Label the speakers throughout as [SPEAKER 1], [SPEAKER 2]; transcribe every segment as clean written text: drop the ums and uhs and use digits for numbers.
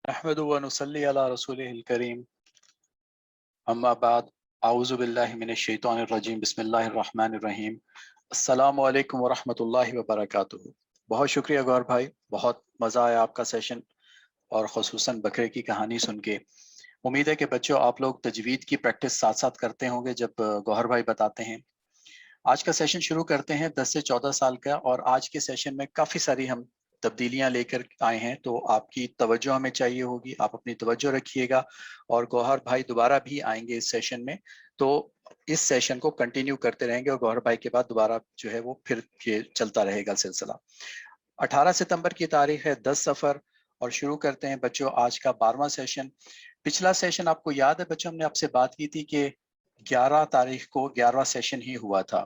[SPEAKER 1] نحمد و نصلی علی رسولہ الکریم اما بعد اعوذ باللہ من الشیطان الرجیم بسم اللہ الرحمن الرحیم السلام علیکم ورحمۃ اللہ وبرکاتہ۔ بہت شکریہ گور بھائی، بہت مزہ آیا آپ کا سیشن اور خصوصاً بکرے کی کہانی سن کے۔ امید ہے کہ بچوں آپ لوگ تجوید کی پریکٹس ساتھ ساتھ کرتے ہوں گے جب گوہر بھائی بتاتے ہیں۔ آج کا سیشن شروع کرتے ہیں 10 سے 14 سال کا، اور آج کے سیشن میں کافی ساری ہم تبدیلیاں لے کر آئے ہیں، تو آپ کی توجہ ہمیں چاہیے ہوگی، آپ اپنی توجہ رکھیے گا۔ اور گوہر بھائی دوبارہ بھی آئیں گے اس سیشن میں، تو اس سیشن کو کنٹینیو کرتے رہیں گے، اور گوہر بھائی کے بعد دوبارہ جو ہے وہ پھر یہ چلتا رہے گا سلسلہ۔ 18 ستمبر کی تاریخ ہے 10 سفر، اور شروع کرتے ہیں بچوں آج کا 12واں سیشن۔ پچھلا سیشن آپ کو یاد ہے بچوں، ہم نے آپ سے بات کی تھی کہ 11 تاریخ کو 11واں سیشن ہی ہوا تھا۔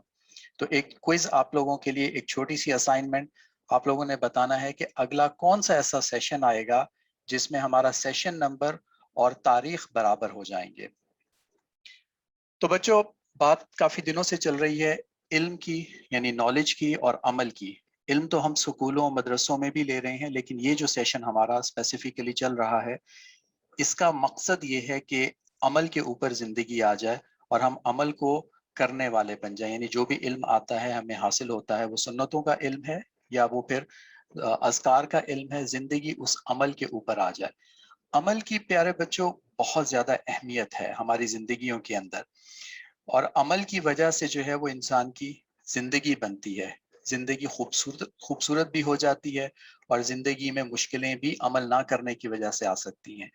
[SPEAKER 1] تو ایک کوئز آپ لوگوں کے لیے، ایک چھوٹی سی اسائنمنٹ، آپ لوگوں نے بتانا ہے کہ اگلا کون سا ایسا سیشن آئے گا جس میں ہمارا سیشن نمبر اور تاریخ برابر ہو جائیں گے۔ تو بچوں بات کافی دنوں سے چل رہی ہے علم کی، یعنی نالج کی اور عمل کی۔ علم تو ہم سکولوں مدرسوں میں بھی لے رہے ہیں، لیکن یہ جو سیشن ہمارا اسپیسیفکلی چل رہا ہے، اس کا مقصد یہ ہے کہ عمل کے اوپر زندگی آ جائے اور ہم عمل کو کرنے والے بن جائیں۔ یعنی جو بھی علم آتا ہے ہمیں حاصل ہوتا ہے، وہ سنتوں کا علم ہے یا وہ پھر اذکار کا علم ہے، زندگی اس عمل کے اوپر آ جائے۔ عمل کی پیارے بچوں بہت زیادہ اہمیت ہے ہماری زندگیوں کے اندر، اور عمل کی وجہ سے جو ہے وہ انسان کی زندگی بنتی ہے، زندگی خوبصورت بھی ہو جاتی ہے، اور زندگی میں مشکلیں بھی عمل نہ کرنے کی وجہ سے آ سکتی ہیں۔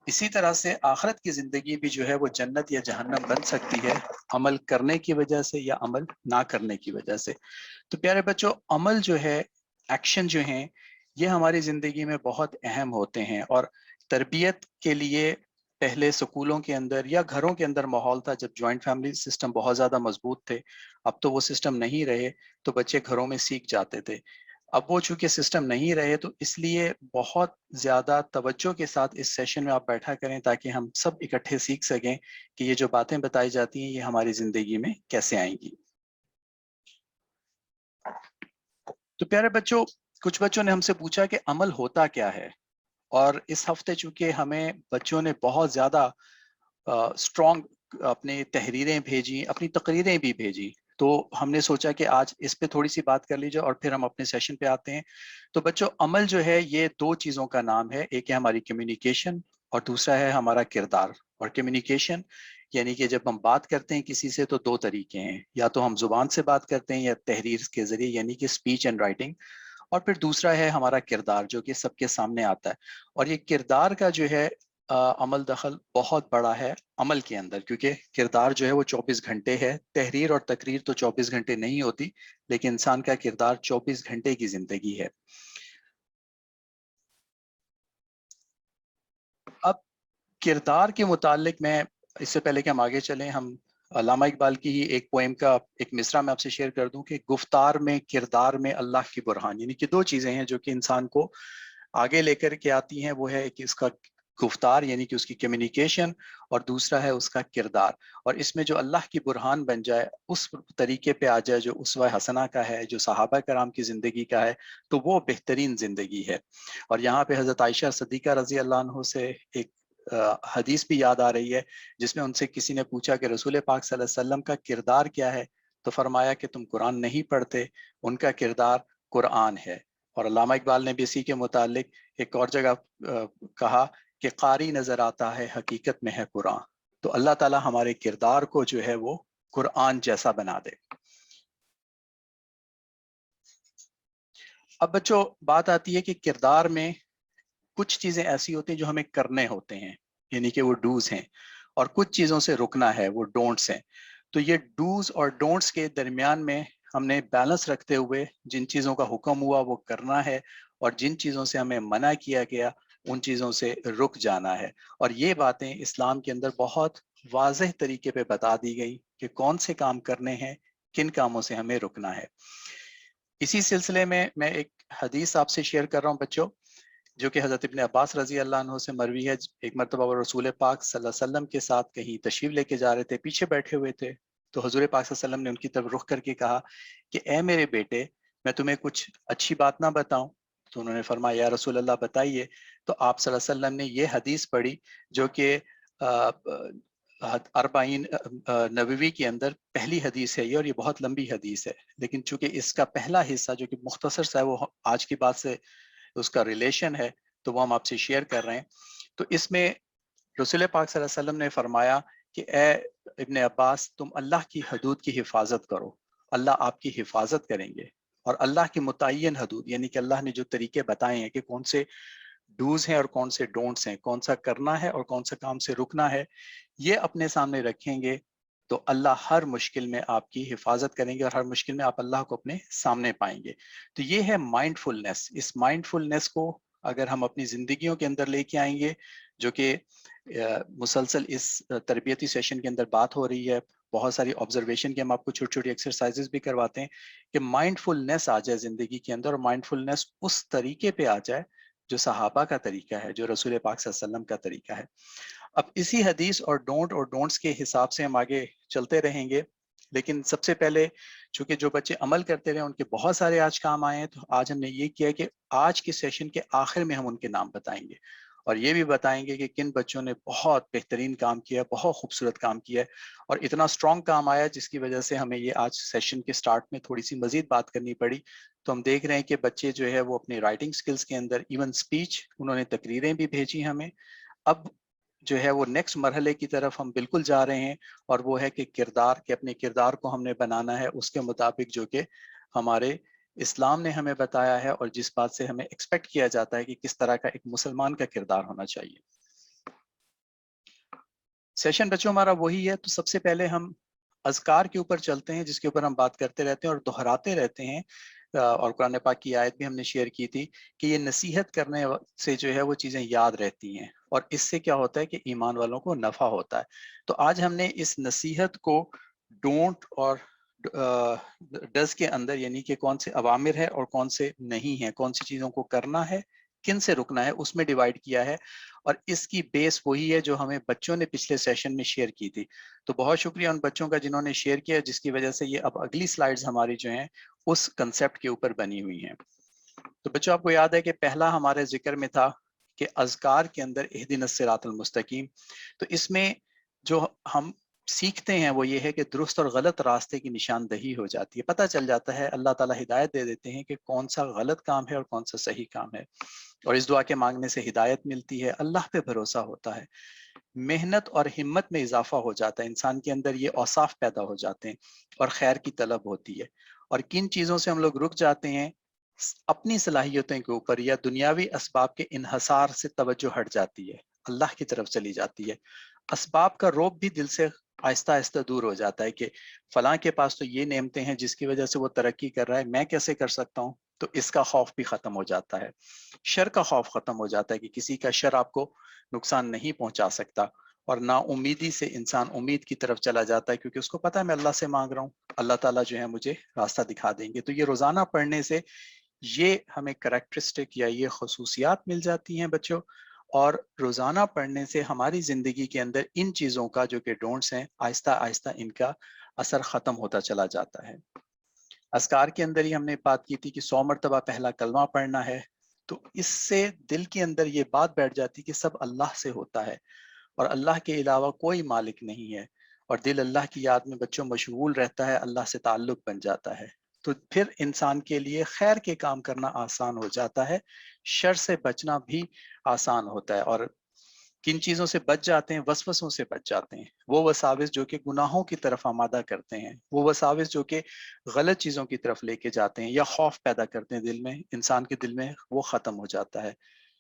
[SPEAKER 1] اسی طرح سے آخرت کی زندگی بھی جو ہے وہ جنت یا جہنم بن سکتی ہے، عمل کرنے کی وجہ سے یا عمل نہ کرنے کی وجہ سے۔ تو پیارے بچوں عمل جو ہے، ایکشن جو ہیں، یہ ہماری زندگی میں بہت اہم ہوتے ہیں، اور تربیت کے لیے پہلے سکولوں کے اندر یا گھروں کے اندر ماحول تھا جب جوائنٹ فیملی سسٹم بہت زیادہ مضبوط تھے۔ اب تو وہ سسٹم نہیں رہے، تو بچے گھروں میں سیکھ جاتے تھے۔ اب وہ چونکہ سسٹم نہیں رہے، تو اس لیے بہت زیادہ توجہ کے ساتھ اس سیشن میں آپ بیٹھا کریں، تاکہ ہم سب اکٹھے سیکھ سکیں کہ یہ جو باتیں بتائی جاتی ہیں یہ ہماری زندگی میں کیسے آئیں گی۔ تو پیارے بچوں، کچھ بچوں نے ہم سے پوچھا کہ عمل ہوتا کیا ہے، اور اس ہفتے چونکہ ہمیں بچوں نے بہت زیادہ اسٹرانگ اپنی تحریریں بھیجی، اپنی تقریریں بھی بھیجی، تو ہم نے سوچا کہ آج اس پہ تھوڑی سی بات کر لیجیے اور پھر ہم اپنے سیشن پہ آتے ہیں۔ تو بچوں عمل جو ہے یہ دو چیزوں کا نام ہے، ایک ہے ہماری کمیونیکیشن اور دوسرا ہے ہمارا کردار۔ اور کمیونیکیشن یعنی کہ جب ہم بات کرتے ہیں کسی سے تو دو طریقے ہیں، یا تو ہم زبان سے بات کرتے ہیں یا تحریر کے ذریعے، یعنی کہ اسپیچ اینڈ رائٹنگ، اور پھر دوسرا ہے ہمارا کردار جو کہ سب کے سامنے آتا ہے۔ اور یہ کردار کا جو ہے عمل دخل بہت بڑا ہے عمل کے اندر، کیونکہ کردار جو ہے وہ 24 گھنٹے ہے۔ تحریر اور تقریر تو 24 گھنٹے نہیں ہوتی، لیکن انسان کا کردار 24 گھنٹے کی زندگی ہے۔ اب کردار کے متعلق میں، اس سے پہلے کہ ہم آگے چلیں، ہم علامہ اقبال کی ہی ایک پوئم کا ایک مصرع میں آپ سے شیئر کر دوں کہ گفتار میں کردار میں اللہ کی برہان، یعنی کہ دو چیزیں ہیں جو کہ انسان کو آگے لے کر کے آتی ہیں، وہ ہے کہ اس کا گفتار یعنی کہ اس کی کمیونیکیشن، اور دوسرا ہے اس کا کردار۔ اور اس میں جو اللہ کی برہان بن جائے، اس طریقے پہ آ جائے جو اسوہ حسنہ کا ہے، جو صحابہ کرام کی زندگی کا ہے، تو وہ بہترین زندگی ہے۔ اور یہاں پہ حضرت عائشہ صدیقہ رضی اللہ عنہ سے ایک حدیث بھی یاد آ رہی ہے، جس میں ان سے کسی نے پوچھا کہ رسول پاک صلی اللہ علیہ وسلم کا کردار کیا ہے، تو فرمایا کہ تم قرآن نہیں پڑھتے، ان کا کردار قرآن ہے۔ اور علامہ اقبال نے بھی اسی کے متعلق ایک اور جگہ کہا کہ قاری نظر آتا ہے حقیقت میں ہے قرآن۔ تو اللہ تعالی ہمارے کردار کو جو ہے وہ قرآن جیسا بنا دے۔ اب بچوں بات آتی ہے کہ کردار میں کچھ چیزیں ایسی ہوتی ہیں جو ہمیں کرنے ہوتے ہیں، یعنی کہ وہ ڈوز ہیں، اور کچھ چیزوں سے رکنا ہے، وہ ڈونٹس ہیں۔ تو یہ ڈوز اور ڈونٹس کے درمیان میں ہم نے بیلنس رکھتے ہوئے جن چیزوں کا حکم ہوا وہ کرنا ہے، اور جن چیزوں سے ہمیں منع کیا گیا ان چیزوں سے رک جانا ہے۔ اور یہ باتیں اسلام کے اندر بہت واضح طریقے پہ بتا دی گئی کہ کون سے کام کرنے ہیں، کن کاموں سے ہمیں رکنا ہے۔ اسی سلسلے میں ایک حدیث آپ سے شیئر کر رہا ہوں بچوں، جو کہ حضرت ابن عباس رضی اللہ عنہ سے مروی ہے۔ ایک مرتبہ وہ رسول پاک صلی اللہ علیہ وسلم کے ساتھ کہیں تشریف لے کے جا رہے تھے، پیچھے بیٹھے ہوئے تھے، تو حضور پاک صلی اللہ علیہ وسلم نے ان کی طرف رخ کر کے کہا کہ اے میرے بیٹے، میں تمہیں کچھ اچھی بات نہ بتاؤں؟ تو انہوں نے فرمایا یا رسول اللہ بتائیے. تو آپ صلی اللہ علیہ وسلم نے یہ حدیث پڑھی جو کہ اربعین نبوی کے اندر پہلی حدیث ہے یہ، اور یہ بہت لمبی حدیث ہے، لیکن چونکہ اس کا پہلا حصہ جو کہ مختصر سا ہے وہ آج کی بات سے اس کا ریلیشن ہے، تو وہ ہم آپ سے شیئر کر رہے ہیں. تو اس میں رسول پاک صلی اللہ علیہ وسلم نے فرمایا کہ اے ابن عباس، تم اللہ کی حدود کی حفاظت کرو، اللہ آپ کی حفاظت کریں گے. اور اللہ کی متعین حدود، یعنی کہ اللہ نے جو طریقے بتائے ہیں کہ کون سے ڈوز ہیں اور کون سے ڈونٹس ہیں، کون سا کرنا ہے اور کون سا کام سے رکنا ہے، یہ اپنے سامنے رکھیں گے تو اللہ ہر مشکل میں آپ کی حفاظت کریں گے اور ہر مشکل میں آپ اللہ کو اپنے سامنے پائیں گے. تو یہ ہے مائنڈ فلنس. اس مائنڈ فلنس کو اگر ہم اپنی زندگیوں کے اندر لے کے آئیں گے، جو کہ مسلسل اس تربیتی سیشن کے اندر بات ہو رہی ہے، بہت ساری آبزرویشن کی ہم آپ کو چھوٹی چھوٹی ایکسرسائزز بھی کرواتے ہیں کہ مائنڈ فلنس آ جائے زندگی کے اندر، اور مائنڈ فلنس اس طریقے پہ آ جائے جو صحابہ کا طریقہ ہے، جو رسول پاک صلی اللہ علیہ وسلم کا طریقہ ہے. اب اسی حدیث اور ڈونٹس کے حساب سے ہم آگے چلتے رہیں گے، لیکن سب سے پہلے چونکہ جو بچے عمل کرتے رہے ان کے بہت سارے آج کام آئے ہیں، تو آج ہم نے یہ کیا کہ آج کے سیشن کے آخر میں ہم ان کے نام بتائیں گے اور یہ بھی بتائیں گے کہ کن بچوں نے بہت بہترین کام کیا، بہت خوبصورت کام کیا اور اتنا اسٹرانگ کام آیا جس کی وجہ سے ہمیں یہ آج سیشن کے سٹارٹ میں تھوڑی سی مزید بات کرنی پڑی. تو ہم دیکھ رہے ہیں کہ بچے جو ہے وہ اپنی رائٹنگ سکلز کے اندر، ایون سپیچ، انہوں نے تقریریں بھی بھیجی ہمیں. اب جو ہے وہ نیکسٹ مرحلے کی طرف ہم بالکل جا رہے ہیں، اور وہ ہے کہ کردار، کہ اپنے کردار کو ہم نے بنانا ہے اس کے مطابق جو کہ ہمارے اسلام نے ہمیں بتایا ہے اور جس بات سے ہمیں ایکسپیکٹ کیا جاتا ہے کہ کس طرح کا ایک مسلمان کا کردار ہونا چاہیے. سیشن بچوں ہمارا وہی ہے. تو سب سے پہلے ہم اذکار کے اوپر چلتے ہیں جس کے اوپر ہم بات کرتے رہتے ہیں اور دہراتے رہتے ہیں، اور قرآن پاک کی آیت بھی ہم نے شیئر کی تھی کہ یہ نصیحت کرنے سے جو ہے وہ چیزیں یاد رہتی ہیں، اور اس سے کیا ہوتا ہے کہ ایمان والوں کو نفع ہوتا ہے. تو آج ہم نے اس نصیحت کو ڈونٹ اور ڈز کے اندر، یعنی کہ کون سے اوامر ہے اور کون سے نہیں ہیں، کون سی چیزوں کو کرنا ہے، کن سے رکنا ہے، اس میں ڈیوائیڈ کیا ہے. اور اس کی بیس وہی ہے جو ہمیں بچوں نے پچھلے سیشن میں شیئر کی تھی. تو بہت شکریہ ان بچوں کا جنہوں نے شیئر کیا، جس کی وجہ سے یہ اب اگلی سلائیڈز ہماری جو ہیں اس کنسیپٹ کے اوپر بنی ہوئی ہیں. تو بچوں آپ کو یاد ہے کہ پہلا ہمارے ذکر میں تھا کہ اذکار کے اندر اہدنا الصراط المستقیم. تو اس میں جو ہم سیکھتے ہیں وہ یہ ہے کہ درست اور غلط راستے کی نشاندہی ہو جاتی ہے، پتہ چل جاتا ہے، اللہ تعالیٰ ہدایت دے دیتے ہیں کہ کون سا غلط کام ہے اور کون سا صحیح کام ہے، اور اس دعا کے مانگنے سے ہدایت ملتی ہے، اللہ پہ بھروسہ ہوتا ہے، محنت اور ہمت میں اضافہ ہو جاتا ہے، انسان کے اندر یہ اوصاف پیدا ہو جاتے ہیں اور خیر کی طلب ہوتی ہے. اور کن چیزوں سے ہم لوگ رک جاتے ہیں؟ اپنی صلاحیتوں کے اوپر یا دنیاوی اسباب کے انحصار سے توجہ ہٹ جاتی ہے، اللہ کی طرف چلی جاتی ہے. اسباب کا رعب بھی دل سے آہستہ آہستہ دور ہو جاتا ہے کہ فلاں کے پاس تو یہ نعمتیں ہیں جس کی وجہ سے وہ ترقی کر رہا ہے، میں کیسے کر سکتا ہوں؟ تو اس کا خوف بھی ختم ہو جاتا ہے. شر کا خوف ختم ہو جاتا ہے کہ کسی کا شر آپ کو نقصان نہیں پہنچا سکتا، اور نا امیدی سے انسان امید کی طرف چلا جاتا ہے کیونکہ اس کو پتا ہے میں اللہ سے مانگ رہا ہوں، اللہ تعالیٰ جو ہے مجھے راستہ دکھا دیں گے. تو یہ روزانہ پڑھنے سے یہ ہمیں کریکٹرسٹک یا یہ خصوصیات مل جاتی ہیں بچوں، اور روزانہ پڑھنے سے ہماری زندگی کے اندر ان چیزوں کا جو کہ ڈونٹس ہیں آہستہ آہستہ ان کا اثر ختم ہوتا چلا جاتا ہے. اذکار کے اندر ہی ہم نے بات کی تھی کہ 100 مرتبہ پہلا کلمہ پڑھنا ہے. تو اس سے دل کے اندر یہ بات بیٹھ جاتی کہ سب اللہ سے ہوتا ہے اور اللہ کے علاوہ کوئی مالک نہیں ہے، اور دل اللہ کی یاد میں بچوں مشغول رہتا ہے، اللہ سے تعلق بن جاتا ہے. تو پھر انسان کے لیے خیر کے کام کرنا آسان ہو جاتا ہے، شر سے بچنا بھی آسان ہوتا ہے. اور کن چیزوں سے بچ جاتے ہیں؟ وسوسوں سے بچ جاتے ہیں، وہ وساوس جو کہ گناہوں کی طرف آمادہ کرتے ہیں، وہ وساوس جو کہ غلط چیزوں کی طرف لے کے جاتے ہیں یا خوف پیدا کرتے ہیں دل میں، انسان کے دل میں وہ ختم ہو جاتا ہے.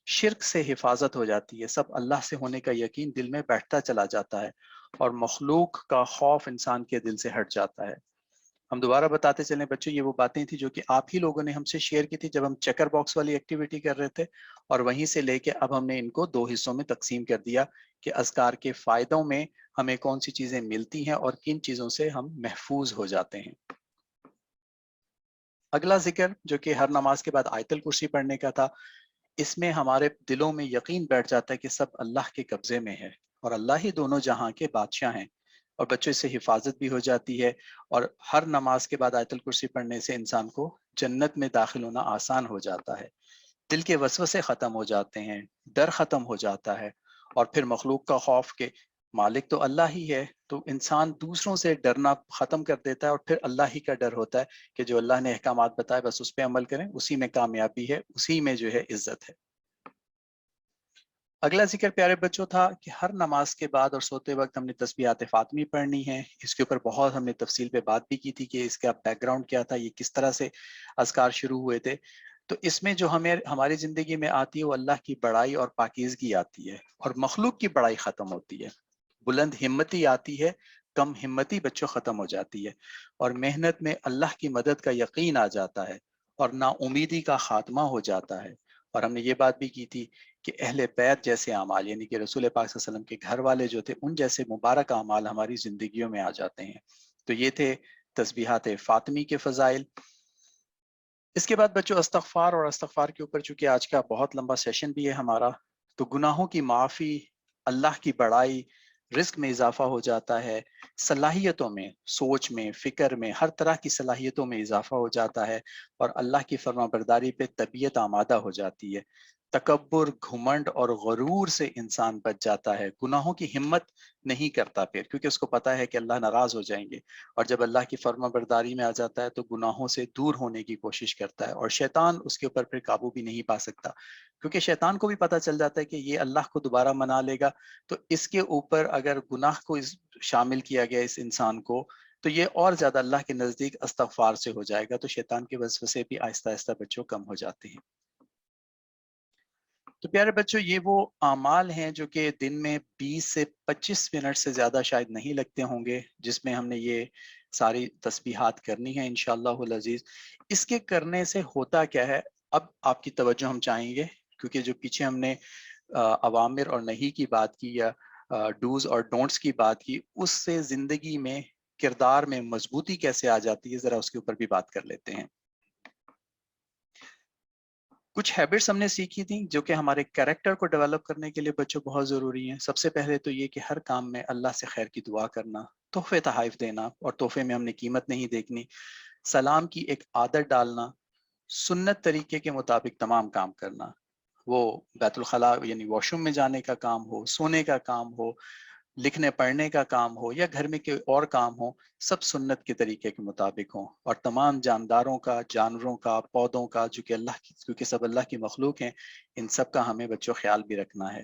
[SPEAKER 1] شرک سے حفاظت ہو جاتی ہے، سب اللہ سے ہونے کا یقین دل میں بیٹھتا چلا جاتا ہے اور مخلوق کا خوف انسان کے دل سے ہٹ جاتا ہے. ہم دوبارہ بتاتے چلیں بچوں، یہ وہ باتیں تھی جو کہ آپ ہی لوگوں نے ہم سے شیئر کی تھی جب ہم چیکر باکس والی ایکٹیویٹی کر رہے تھے، اور وہیں سے لے کے اب ہم نے ان کو 2 حصوں میں تقسیم کر دیا کہ اذکار کے فائدوں میں ہمیں کون سی چیزیں ملتی ہیں اور کن چیزوں سے ہم محفوظ ہو جاتے ہیں. اگلا ذکر جو کہ ہر نماز کے بعد آیت الکرسی پڑھنے کا تھا، اس میں ہمارے دلوں میں یقین بیٹھ جاتا ہے کہ سب اللہ کے قبضے میں ہے اور اللہ ہی دونوں جہاں کے بادشاہ ہیں، اور بچوں اس سے حفاظت بھی ہو جاتی ہے. اور ہر نماز کے بعد آیت الکرسی پڑھنے سے انسان کو جنت میں داخل ہونا آسان ہو جاتا ہے. دل کے وسوسے ختم ہو جاتے ہیں، ڈر ختم ہو جاتا ہے، اور پھر مخلوق کا خوف کہ مالک تو اللہ ہی ہے، تو انسان دوسروں سے ڈرنا ختم کر دیتا ہے، اور پھر اللہ ہی کا ڈر ہوتا ہے کہ جو اللہ نے احکامات بتائے بس اس پہ عمل کریں، اسی میں کامیابی ہے، اسی میں جو ہے عزت ہے۔ اگلا ذکر پیارے بچوں تھا کہ ہر نماز کے بعد اور سوتے وقت ہم نے تسبیحات فاطمی پڑھنی ہے۔ اس کے اوپر بہت ہم نے تفصیل پہ بات بھی کی تھی کہ اس کا بیک گراؤنڈ کیا تھا، یہ کس طرح سے اذکار شروع ہوئے تھے۔ تو اس میں جو ہمیں ہماری زندگی میں آتی ہے وہ اللہ کی بڑائی اور پاکیزگی آتی ہے، اور مخلوق کی بڑائی ختم ہوتی ہے، بلند ہمتی آتی ہے، کم ہمتی بچوں ختم ہو جاتی ہے، اور محنت میں اللہ کی مدد کا یقین آ جاتا ہے، اور نا امیدی کا خاتمہ ہو جاتا ہے۔ اور ہم نے یہ بات بھی کی تھی کہ اہل بیت جیسے اعمال، یعنی کہ رسول پاک صلی اللہ علیہ وسلم کے گھر والے جو تھے، ان جیسے مبارک اعمال ہماری زندگیوں میں آ جاتے ہیں۔ تو یہ تھے تسبیحات فاطمی کے فضائل۔ اس کے بعد بچوں استغفار، اور استغفار کے اوپر چونکہ آج کا بہت لمبا سیشن بھی ہے ہمارا، تو گناہوں کی معافی، اللہ کی بڑائی، رزق میں اضافہ ہو جاتا ہے، صلاحیتوں میں، سوچ میں، فکر میں، ہر طرح کی صلاحیتوں میں اضافہ ہو جاتا ہے، اور اللہ کی فرما برداری پہ طبیعت آمادہ ہو جاتی ہے۔ تکبر، گھمنڈ اور غرور سے انسان بچ جاتا ہے، گناہوں کی ہمت نہیں کرتا پھر، کیونکہ اس کو پتا ہے کہ اللہ ناراض ہو جائیں گے، اور جب اللہ کی فرما برداری میں آ جاتا ہے تو گناہوں سے دور ہونے کی کوشش کرتا ہے، اور شیطان اس کے اوپر پھر قابو بھی نہیں پا سکتا، کیونکہ شیطان کو بھی پتا چل جاتا ہے کہ یہ اللہ کو دوبارہ منا لے گا، تو اس کے اوپر اگر گناہ کو شامل کیا گیا اس انسان کو، تو یہ اور زیادہ اللہ کے نزدیک استغفار سے ہو جائے گا، تو شیطان کے وسوسے بھی آہستہ آہستہ بچوں کم ہو جاتے ہیں۔ تو پیارے بچوں، یہ وہ اعمال ہیں جو کہ دن میں 20 سے 25 منٹ سے زیادہ شاید نہیں لگتے ہوں گے، جس میں ہم نے یہ ساری تسبیحات کرنی ہے انشاءاللہ العزیز۔ اس کے کرنے سے ہوتا کیا ہے، اب آپ کی توجہ ہم چاہیں گے، کیونکہ جو پیچھے ہم نے اوامر اور نہیں کی بات کی، یا ڈوز اور ڈونٹس کی بات کی، اس سے زندگی میں، کردار میں مضبوطی کیسے آ جاتی ہے، ذرا اس کے اوپر بھی بات کر لیتے ہیں۔ کچھ ہیبٹس ہم نے سیکھی تھیں جو کہ ہمارے کریکٹر کو ڈیولپ کرنے کے لیے بچوں بہت ضروری ہیں۔ سب سے پہلے تو یہ کہ ہر کام میں اللہ سے خیر کی دعا کرنا، تحفے تحائف دینا، اور تحفے میں ہم نے قیمت نہیں دیکھنی، سلام کی ایک عادت ڈالنا، سنت طریقے کے مطابق تمام کام کرنا، وہ بیت الخلاء یعنی واش روم میں جانے کا کام ہو، سونے کا کام ہو، لکھنے پڑھنے کا کام ہو، یا گھر میں کوئی اور کام ہو، سب سنت کے طریقے کے مطابق ہوں، اور تمام جانداروں کا، جانوروں کا، پودوں کا، جو کہ اللہ کی، کیونکہ سب اللہ کی مخلوق ہیں، ان سب کا ہمیں بچوں خیال بھی رکھنا ہے۔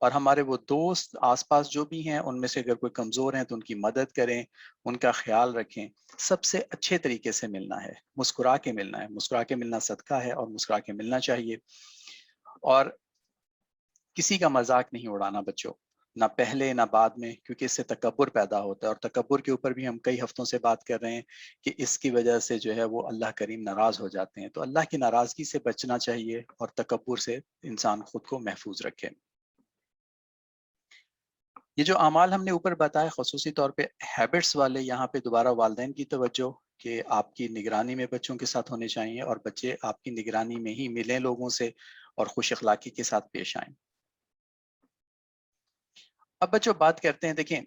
[SPEAKER 1] اور ہمارے وہ دوست آس پاس جو بھی ہیں، ان میں سے اگر کوئی کمزور ہیں تو ان کی مدد کریں، ان کا خیال رکھیں۔ سب سے اچھے طریقے سے ملنا ہے، مسکرا کے ملنا ہے، مسکرا کے ملنا صدقہ ہے، اور مسکرا کے ملنا چاہیے۔ اور کسی کا مذاق نہیں اڑانا بچوں، نہ پہلے نہ بعد میں، کیونکہ اس سے تکبر پیدا ہوتا ہے، اور تکبر کے اوپر بھی ہم کئی ہفتوں سے بات کر رہے ہیں کہ اس کی وجہ سے جو ہے وہ اللہ کریم ناراض ہو جاتے ہیں، تو اللہ کی ناراضگی سے بچنا چاہیے، اور تکبر سے انسان خود کو محفوظ رکھے۔ یہ جو اعمال ہم نے اوپر بتائے، خصوصی طور پہ ہیبٹس والے، یہاں پہ دوبارہ والدین کی توجہ کہ آپ کی نگرانی میں بچوں کے ساتھ ہونے چاہیے، اور بچے آپ کی نگرانی میں ہی ملیں لوگوں سے، اور خوش اخلاقی کے ساتھ پیش آئیں۔ اب بچوں بات کرتے ہیں، دیکھیں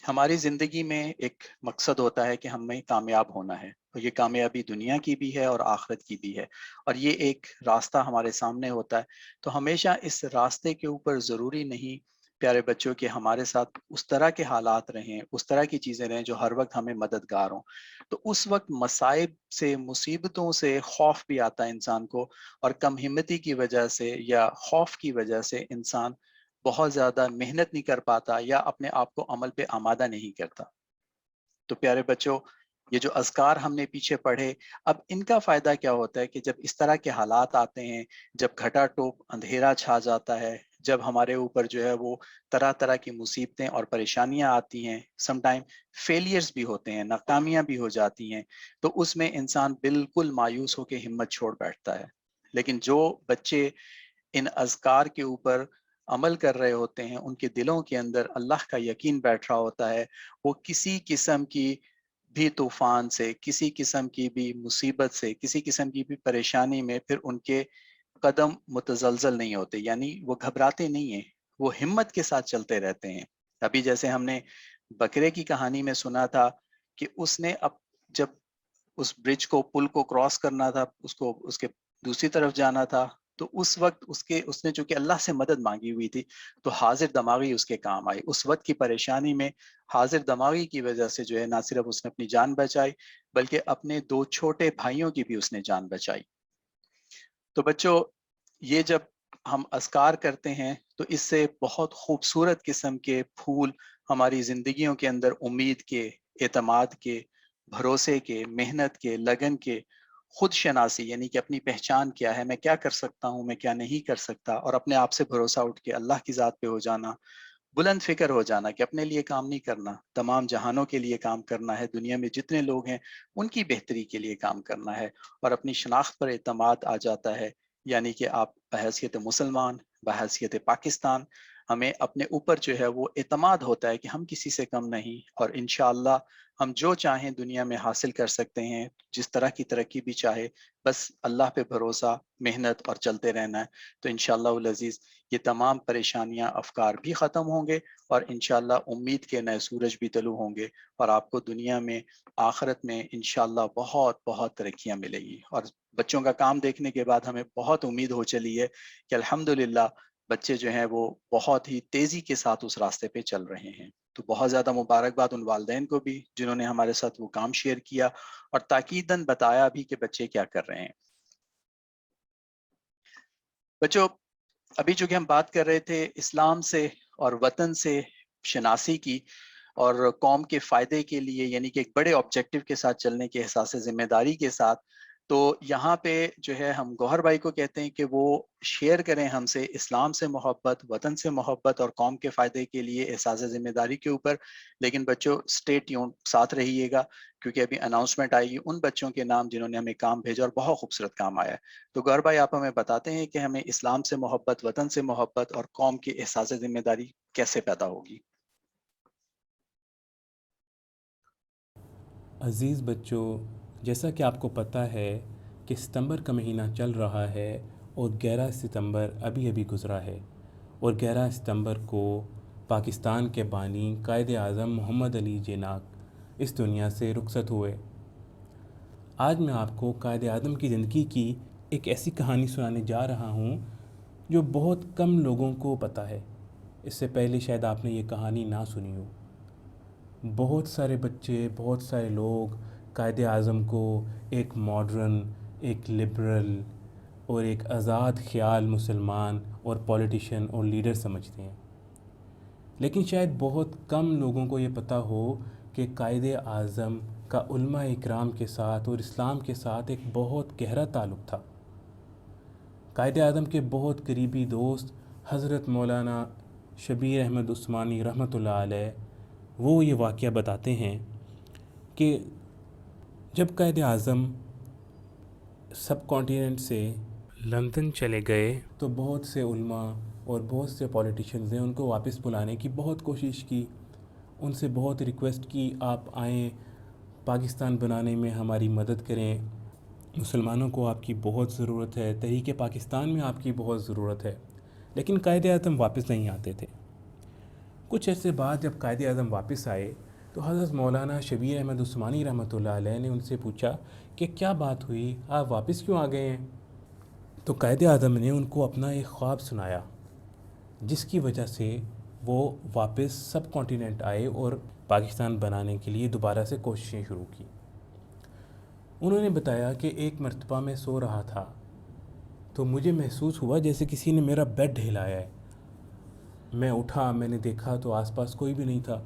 [SPEAKER 1] ہماری زندگی میں ایک مقصد ہوتا ہے کہ ہمیں کامیاب ہونا ہے، اور یہ کامیابی دنیا کی بھی ہے اور آخرت کی بھی ہے، اور یہ ایک راستہ ہمارے سامنے ہوتا ہے، تو ہمیشہ اس راستے کے اوپر ضروری نہیں پیارے بچوں کہ ہمارے ساتھ اس طرح کے حالات رہیں، اس طرح کی چیزیں رہیں جو ہر وقت ہمیں مددگار ہوں۔ تو اس وقت مصائب سے، مصیبتوں سے خوف بھی آتا ہے انسان کو، اور کم ہمتی کی وجہ سے یا خوف کی وجہ سے انسان بہت زیادہ محنت نہیں کر پاتا، یا اپنے آپ کو عمل پہ آمادہ نہیں کرتا۔ تو پیارے بچوں، یہ جو اذکار ہم نے پیچھے پڑھے، اب ان کا فائدہ کیا ہوتا ہے کہ جب اس طرح کے حالات آتے ہیں، جب گھٹا ٹوپ اندھیرا چھا جاتا ہے، جب ہمارے اوپر جو ہے وہ طرح طرح کی مصیبتیں اور پریشانیاں آتی ہیں، سم ٹائم فیلیئرز بھی ہوتے ہیں، ناکامیاں بھی ہو جاتی ہیں، تو اس میں انسان بالکل مایوس ہو کے ہمت چھوڑ بیٹھتا ہے۔ لیکن جو بچے ان اذکار کے اوپر عمل کر رہے ہوتے ہیں، ان کے دلوں کے اندر اللہ کا یقین بیٹھ رہا ہوتا ہے، وہ کسی قسم کی بھی طوفان سے، کسی قسم کی بھی مصیبت سے، کسی قسم کی بھی پریشانی میں پھر ان کے قدم متزلزل نہیں ہوتے، یعنی وہ گھبراتے نہیں ہیں، وہ ہمت کے ساتھ چلتے رہتے ہیں۔ ابھی جیسے ہم نے بکرے کی کہانی میں سنا تھا کہ اس نے اب جب اس برج کو، پل کو کراس کرنا تھا، اس کو اس کے دوسری طرف جانا تھا، تو اس وقت اس نے چونکہ اللہ سے مدد مانگی ہوئی تھی تو حاضر دماغی اس کے کام آئی. اس وقت کی پریشانی میں حاضر دماغی کی وجہ سے جو ہے نہ صرف اس نے اپنی جان بچائی بلکہ اپنے 2 چھوٹے بھائیوں کی بھی اس نے جان بچائی. تو بچوں یہ جب ہم اذکار کرتے ہیں تو اس سے بہت خوبصورت قسم کے پھول ہماری زندگیوں کے اندر امید کے، اعتماد کے، بھروسے کے، محنت کے، لگن کے، خود شناسی یعنی کہ اپنی پہچان کیا ہے، میں کیا کر سکتا ہوں، میں کیا نہیں کر سکتا، اور اپنے آپ سے بھروسہ اٹھ کے اللہ کی ذات پہ ہو جانا، بلند فکر ہو جانا کہ اپنے لیے کام نہیں کرنا، تمام جہانوں کے لیے کام کرنا ہے، دنیا میں جتنے لوگ ہیں ان کی بہتری کے لیے کام کرنا ہے، اور اپنی شناخت پر اعتماد آ جاتا ہے. یعنی کہ آپ بحیثیت مسلمان، بحیثیت پاکستان، ہمیں اپنے اوپر جو ہے وہ اعتماد ہوتا ہے کہ ہم کسی سے کم نہیں، اور انشاءاللہ ہم جو چاہیں دنیا میں حاصل کر سکتے ہیں، جس طرح کی ترقی بھی چاہے، بس اللہ پہ بھروسہ، محنت اور چلتے رہنا ہے. تو انشاءاللہ العزیز یہ تمام پریشانیاں، افکار بھی ختم ہوں گے، اور انشاءاللہ امید کے نئے سورج بھی طلوع ہوں گے، اور آپ کو دنیا میں، آخرت میں انشاءاللہ بہت بہت ترقیاں ملے گی. اور بچوں کا کام دیکھنے کے بعد ہمیں بہت امید ہو چلی ہے کہ الحمدللہ بچے جو ہیں وہ بہت ہی تیزی کے ساتھ اس راستے پہ چل رہے ہیں. تو بہت زیادہ مبارکباد ان والدین کو بھی جنہوں نے ہمارے ساتھ وہ کام شیئر کیا اور تاکیداً بتایا بھی کہ بچے کیا کر رہے ہیں. بچوں ابھی چونکہ ہم بات کر رہے تھے اسلام سے اور وطن سے شناسی کی اور قوم کے فائدے کے لیے، یعنی کہ ایک بڑے آبجیکٹو کے ساتھ چلنے کے احساس ذمہ داری کے ساتھ، تو یہاں پہ جو ہے ہم گوہر بھائی کو کہتے ہیں کہ وہ شیئر کریں ہم سے اسلام سے محبت، وطن سے محبت اور قوم کے فائدے کے لیے احساس ذمہ داری کے اوپر. لیکن بچوں اسٹے ٹیون، ساتھ رہیے گا، کیونکہ ابھی اناؤنسمنٹ آئے گی ان بچوں کے نام جنہوں نے ہمیں کام بھیجا اور بہت خوبصورت کام آیا ہے. تو گوہر بھائی آپ ہمیں بتاتے ہیں کہ ہمیں اسلام سے محبت، وطن سے محبت اور قوم کے احساس ذمہ داری کیسے پیدا ہوگی؟
[SPEAKER 2] عزیز بچوں، جیسا کہ آپ کو پتہ ہے کہ ستمبر کا مہینہ چل رہا ہے اور 11 ستمبر ابھی گزرا ہے، اور 11 ستمبر کو پاکستان کے بانی قائد اعظم محمد علی جناح اس دنیا سے رخصت ہوئے. آج میں آپ کو قائد اعظم کی زندگی کی ایک ایسی کہانی سنانے جا رہا ہوں جو بہت کم لوگوں کو پتہ ہے. اس سے پہلے شاید آپ نے یہ کہانی نہ سنی ہو. بہت سارے بچے، بہت سارے لوگ قائد اعظم کو ایک ماڈرن، ایک لبرل اور ایک آزاد خیال مسلمان اور پولیٹیشین اور لیڈر سمجھتے ہیں. لیکن شاید بہت کم لوگوں کو یہ پتہ ہو کہ قائد اعظم کا علماء اکرام کے ساتھ اور اسلام کے ساتھ ایک بہت گہرا تعلق تھا. قائد اعظم کے بہت قریبی دوست حضرت مولانا شبیر احمد عثمانی رحمۃ اللہ علیہ وہ یہ واقعہ بتاتے ہیں کہ جب قائد اعظم سب کانٹیننٹ سے لندن چلے گئے تو بہت سے علماء اور بہت سے پولیٹیشینز نے ان کو واپس بلانے کی بہت کوشش کی، ان سے بہت ریکویسٹ کی آپ آئیں، پاکستان بنانے میں ہماری مدد کریں، مسلمانوں کو آپ کی بہت ضرورت ہے، تحریک پاکستان میں آپ کی بہت ضرورت ہے. لیکن قائد اعظم واپس نہیں آتے تھے. کچھ عرصے بعد جب قائد اعظم واپس آئے تو حضرت مولانا شبیر احمد عثمانی رحمۃ اللہ علیہ نے ان سے پوچھا کہ کیا بات ہوئی، آپ واپس کیوں آ گئے ہیں؟ تو قائد اعظم نے ان کو اپنا ایک خواب سنایا جس کی وجہ سے وہ واپس سب کانٹیننٹ آئے اور پاکستان بنانے کے لیے دوبارہ سے کوششیں شروع کی. انہوں نے بتایا کہ ایک مرتبہ میں سو رہا تھا تو مجھے محسوس ہوا جیسے کسی نے میرا بیڈ ہلایا ہے. میں اٹھا، میں نے دیکھا تو آس پاس کوئی بھی نہیں تھا.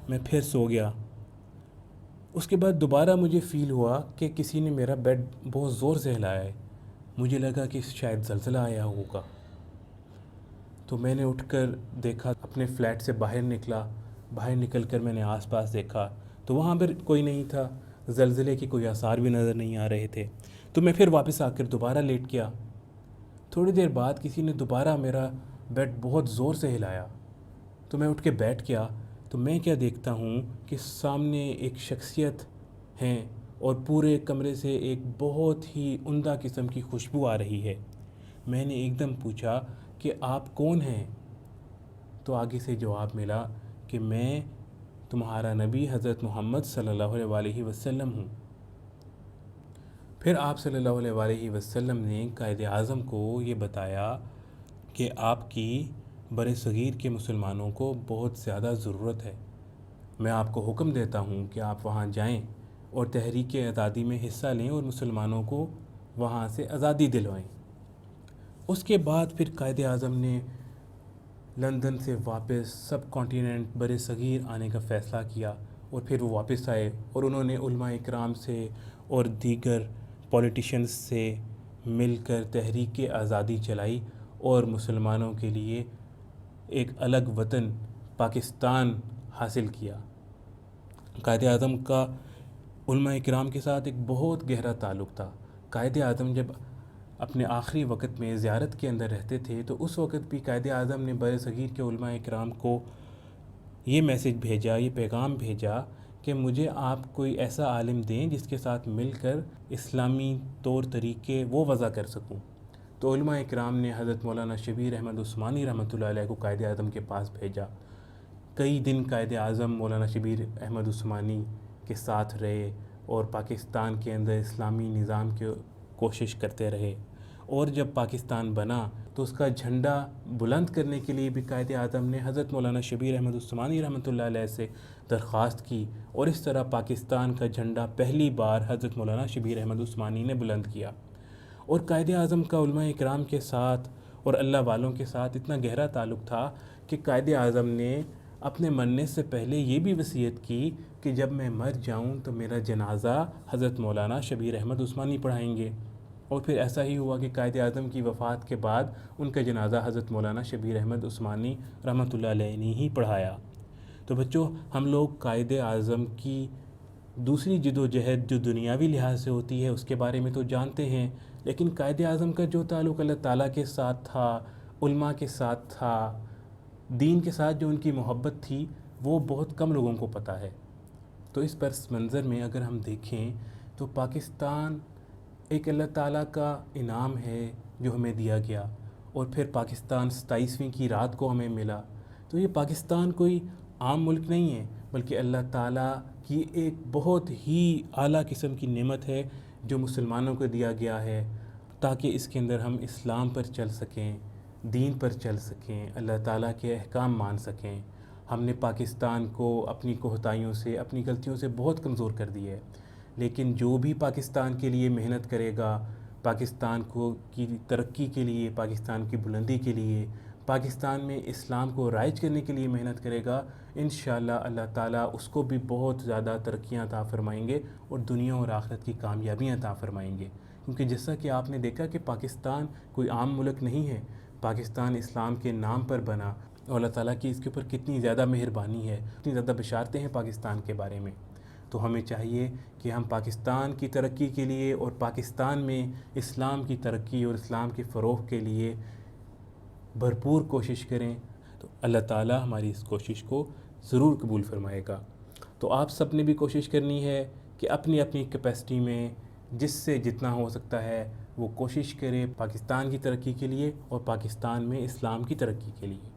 [SPEAKER 2] میں پھر سو گیا. اس کے بعد دوبارہ مجھے فیل ہوا کہ کسی نے میرا بیڈ بہت زور سے ہلایا ہے. مجھے لگا کہ شاید زلزلہ آیا ہوگا. تو میں نے اٹھ کر دیکھا، اپنے فلیٹ سے باہر نکلا. باہر نکل کر میں نے آس پاس دیکھا تو وہاں پر کوئی نہیں تھا، زلزلے کے کوئی آثار بھی نظر نہیں آ رہے تھے. تو میں پھر واپس آ کر دوبارہ لیٹ گیا. تھوڑی دیر بعد کسی نے دوبارہ میرا بیڈ بہت زور سے ہلایا تو میں اٹھ کے بیٹھ گیا. تو میں کیا دیکھتا ہوں کہ سامنے ایک شخصیت ہیں اور پورے کمرے سے ایک بہت ہی عمدہ قسم کی خوشبو آ رہی ہے. میں نے ایک دم پوچھا کہ آپ کون ہیں؟ تو آگے سے جواب ملا کہ میں تمہارا نبی حضرت محمد صلی اللہ علیہ وسلم ہوں. پھر آپ صلی اللہ علیہ وسلم نے قائد اعظم کو یہ بتایا کہ آپ کی بر صغیر کے مسلمانوں کو بہت زیادہ ضرورت ہے، میں آپ کو حکم دیتا ہوں کہ آپ وہاں جائیں اور تحریک آزادی میں حصہ لیں اور مسلمانوں کو وہاں سے آزادی دلوائیں۔ اس کے بعد پھر قائد اعظم نے لندن سے واپس سب کانٹیننٹ بر صغیر آنے کا فیصلہ کیا، اور پھر وہ واپس آئے اور انہوں نے علماء اکرام سے اور دیگر پولیٹیشنز سے مل کر تحریک آزادی چلائی اور مسلمانوں کے لیے ایک الگ وطن پاکستان حاصل کیا۔ قائد اعظم کا علماء اکرام کے ساتھ ایک بہت گہرا تعلق تھا۔ قائد اعظم جب اپنے آخری وقت میں زیارت کے اندر رہتے تھے تو اس وقت بھی قائد اعظم نے بر صغیر کے علماء اکرام کو یہ میسج بھیجا، یہ پیغام بھیجا کہ مجھے آپ کوئی ایسا عالم دیں جس کے ساتھ مل کر اسلامی طور طریقے وہ وضع کر سکوں۔ تو علماء اکرام نے حضرت مولانا شبیر احمد عثمانی رحمۃ اللہ علیہ کو قائد اعظم کے پاس بھیجا۔ کئی دن قائد اعظم مولانا شبیر احمد عثمانی کے ساتھ رہے اور پاکستان کے اندر اسلامی نظام کی کوشش کرتے رہے، اور جب پاکستان بنا تو اس کا جھنڈا بلند کرنے کے لیے بھی قائد اعظم نے حضرت مولانا شبیر احمد عثمانی رحمۃ اللہ علیہ سے درخواست کی، اور اس طرح پاکستان کا جھنڈا پہلی بار حضرت مولانا شبیر احمد عثمانی نے بلند کیا۔ اور قائد اعظم کا علماء اکرام کے ساتھ اور اللہ والوں کے ساتھ اتنا گہرا تعلق تھا کہ قائد اعظم نے اپنے مرنے سے پہلے یہ بھی وصیت کی کہ جب میں مر جاؤں تو میرا جنازہ حضرت مولانا شبیر احمد عثمانی پڑھائیں گے، اور پھر ایسا ہی ہوا کہ قائد اعظم کی وفات کے بعد ان کا جنازہ حضرت مولانا شبیر احمد عثمانی رحمۃ اللہ علیہ نے ہی پڑھایا۔ تو بچوں، ہم لوگ قائد اعظم کی دوسری جد و جہد جو دنیاوی لحاظ سے ہوتی ہے اس کے بارے میں تو جانتے ہیں، لیکن قائد اعظم کا جو تعلق اللہ تعالیٰ کے ساتھ تھا، علماء کے ساتھ تھا، دین کے ساتھ جو ان کی محبت تھی، وہ بہت کم لوگوں کو پتہ ہے۔ تو اس پس منظر میں اگر ہم دیکھیں تو پاکستان ایک اللہ تعالیٰ کا انعام ہے جو ہمیں دیا گیا، اور پھر پاکستان 27ویں کی رات کو ہمیں ملا۔ تو یہ پاکستان کوئی عام ملک نہیں ہے، بلکہ اللہ تعالیٰ کی ایک بہت ہی اعلیٰ قسم کی نعمت ہے جو مسلمانوں کو دیا گیا ہے، تاکہ اس کے اندر ہم اسلام پر چل سکیں، دین پر چل سکیں، اللہ تعالیٰ کے احکام مان سکیں۔ ہم نے پاکستان کو اپنی کوتاہیوں سے، اپنی غلطیوں سے بہت کمزور کر دیا ہے، لیکن جو بھی پاکستان کے لیے محنت کرے گا، پاکستان کی ترقی کے لیے، پاکستان کی بلندی کے لیے، پاکستان میں اسلام کو رائج کرنے کے لیے محنت کرے گا، انشاءاللہ اللہ تعالیٰ اس کو بھی بہت زیادہ ترقیاں عطا فرمائیں گے اور دنیا اور آخرت کی کامیابیاں عطا فرمائیں گے۔ کیونکہ جیسا کہ آپ نے دیکھا کہ پاکستان کوئی عام ملک نہیں ہے، پاکستان اسلام کے نام پر بنا، اور اللہ تعالیٰ کی اس کے اوپر کتنی زیادہ مہربانی ہے، کتنی زیادہ بشارتیں ہیں پاکستان کے بارے میں۔ تو ہمیں چاہیے کہ ہم پاکستان کی ترقی کے لیے اور پاکستان میں اسلام کی ترقی اور اسلام کے فروغ کے لیے بھرپور کوشش کریں، تو اللہ تعالیٰ ہماری اس کوشش کو ضرور قبول فرمائے گا۔ تو آپ سب نے بھی کوشش کرنی ہے کہ اپنی اپنی کیپیسٹی میں جس سے جتنا ہو سکتا ہے وہ کوشش کرے پاکستان کی ترقی کے لیے اور پاکستان میں اسلام کی ترقی کے لیے۔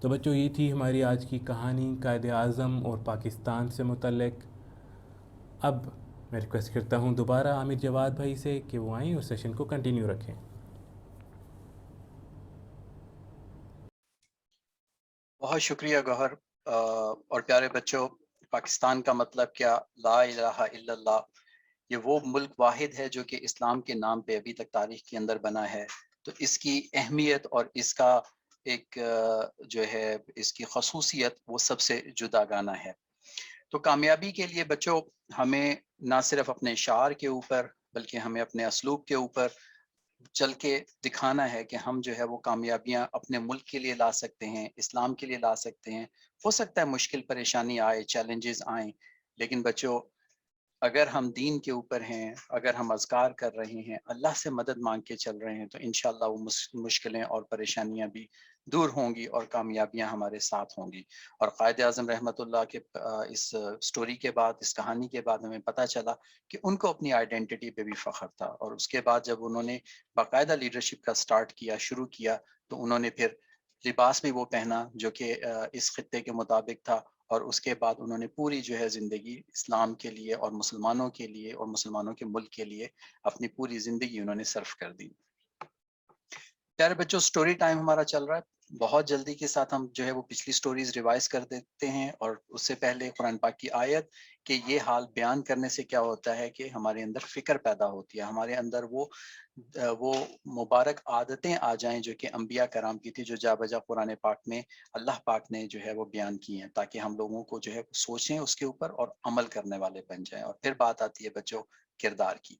[SPEAKER 2] تو بچوں، یہ تھی ہماری آج کی کہانی قائد اعظم اور پاکستان سے متعلق۔ اب میں ریکویسٹ کرتا ہوں دوبارہ عامر جواد بھائی سے کہ وہ آئیں اور سیشن کو کنٹینیو رکھیں۔
[SPEAKER 1] بہت شکریہ گوہر۔ اور پیارے بچوں، پاکستان کا مطلب کیا؟ لا الہ الا اللہ۔ یہ وہ ملک واحد ہے جو کہ اسلام کے نام پہ ابھی تک تاریخ کے اندر بنا ہے۔ تو اس کی اہمیت اور اس کا ایک جو ہے اس کی خصوصیت وہ سب سے جدا گانا ہے۔ تو کامیابی کے لیے بچوں ہمیں نہ صرف اپنے شعار کے اوپر بلکہ ہمیں اپنے اسلوب کے اوپر چل کے دکھانا ہے کہ ہم جو ہے وہ کامیابیاں اپنے ملک کے لیے لا سکتے ہیں، اسلام کے لیے لا سکتے ہیں۔ ہو سکتا ہے مشکل پریشانی آئے، چیلنجز آئیں، لیکن بچوں اگر ہم دین کے اوپر ہیں، اگر ہم اذکار کر رہے ہیں، اللہ سے مدد مانگ کے چل رہے ہیں، تو انشاءاللہ وہ مشکلیں اور پریشانیاں بھی دور ہوں گی اور کامیابیاں ہمارے ساتھ ہوں گی۔ اور قائد اعظم رحمۃ اللہ کے اس سٹوری کے بعد، اس کہانی کے بعد ہمیں پتہ چلا کہ ان کو اپنی آئیڈینٹی پہ بھی فخر تھا، اور اس کے بعد جب انہوں نے باقاعدہ لیڈرشپ کا سٹارٹ کیا، شروع کیا، تو انہوں نے پھر لباس بھی وہ پہنا جو کہ اس خطے کے مطابق تھا، اور اس کے بعد انہوں نے پوری جو ہے زندگی اسلام کے لیے اور مسلمانوں کے لیے اور مسلمانوں کے ملک کے لیے اپنی پوری زندگی انہوں نے صرف کر دی۔ پیارے بچوں، سٹوری ٹائم ہمارا چل رہا ہے۔ بہت جلدی کے ساتھ ہم جو ہے وہ پچھلی سٹوریز ریوائز کر دیتے ہیں، اور اس سے پہلے قرآن پاک کی آیت کہ یہ حال بیان کرنے سے کیا ہوتا ہے کہ ہمارے اندر فکر پیدا ہوتی ہے، ہمارے اندر وہ مبارک عادتیں آ جائیں جو کہ انبیاء کرام کی تھی، جو جا بجا قرآن پاک میں اللہ پاک نے جو ہے وہ بیان کی ہیں، تاکہ ہم لوگوں کو جو ہے سوچیں اس کے اوپر اور عمل کرنے والے بن جائیں۔ اور پھر بات آتی ہے بچوں کردار کی۔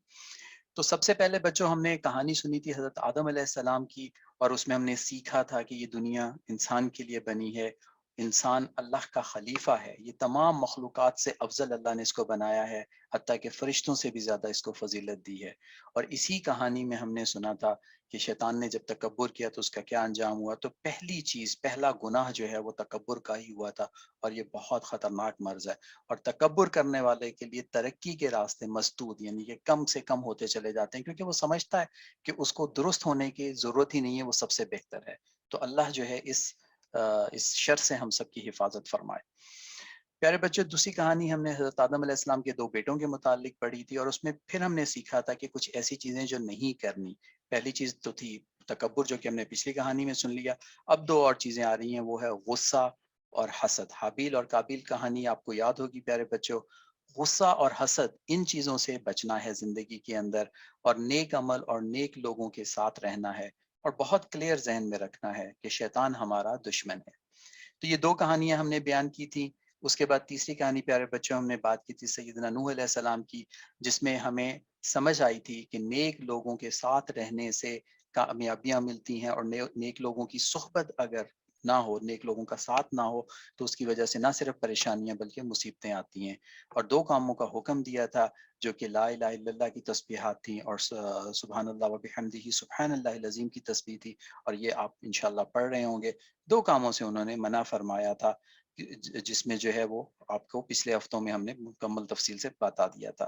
[SPEAKER 1] تو سب سے پہلے بچوں ہم نے کہانی سنی تھی حضرت آدم علیہ السلام کی، اور اس میں ہم نے سیکھا تھا کہ یہ دنیا انسان کے لیے بنی ہے، انسان اللہ کا خلیفہ ہے، یہ تمام مخلوقات سے افضل اللہ نے اس کو بنایا ہے، حتیٰ کہ فرشتوں سے بھی زیادہ اس کو فضیلت دی ہے۔ اور اسی کہانی میں ہم نے سنا تھا کہ شیطان نے جب تکبر کیا تو اس کا کیا انجام ہوا، تو پہلی چیز، پہلا گناہ جو ہے وہ تکبر کا ہی ہوا تھا، اور یہ بہت خطرناک مرض ہے۔ اور تکبر کرنے والے کے لیے ترقی کے راستے مسدود، یعنی کہ کم سے کم ہوتے چلے جاتے ہیں، کیونکہ وہ سمجھتا ہے کہ اس کو درست ہونے کی ضرورت ہی نہیں ہے، وہ سب سے بہتر ہے۔ تو اللہ جو ہے اس شر سے ہم سب کی حفاظت فرمائے۔ پیارے بچے، دوسری کہانی ہم نے حضرت آدم علیہ السلام کے 2 بیٹوں کے متعلق پڑھی تھی، اور اس میں پھر ہم نے سیکھا تھا کہ کچھ ایسی چیزیں جو نہیں کرنی۔ پہلی چیز تو تھی تکبر، جو کہ ہم نے پچھلی کہانی میں سن لیا۔ اب 2 اور چیزیں آ رہی ہیں، وہ ہے غصہ اور حسد۔ حابیل اور قابیل کہانی آپ کو یاد ہوگی پیارے بچوں۔ غصہ اور حسد، ان چیزوں سے بچنا ہے زندگی کے اندر، اور نیک عمل اور نیک لوگوں کے ساتھ رہنا ہے، اور بہت کلیئر ذہن میں رکھنا ہے کہ شیطان ہمارا دشمن ہے۔ تو یہ 2 کہانیاں ہم نے بیان کی تھی۔ اس کے بعد تیسری کہانی پیارے بچوں ہم نے بات کی تھی سیدنا نوح علیہ السلام کی، جس میں ہمیں سمجھ آئی تھی کہ نیک لوگوں کے ساتھ رہنے سے کامیابیاں ملتی ہیں، اور نیک لوگوں کی صحبت اگر نہ ہو، نیک لوگوں کا ساتھ نہ ہو، تو اس کی وجہ سے نہ صرف پریشانیاں بلکہ مصیبتیں آتی ہیں۔ اور 2 کاموں کا حکم دیا تھا، جو کہ لا الہ الا اللہ کی تسبیحات تھیں، اور سبحان اللہ و بحمدہ سبحان اللہ العظیم کی تسبیح تھی، اور یہ آپ انشاءاللہ پڑھ رہے ہوں گے۔ 2 کاموں سے انہوں نے منع فرمایا تھا، جس میں جو ہے وہ آپ کو پچھلے ہفتوں میں ہم نے مکمل تفصیل سے بتا دیا تھا۔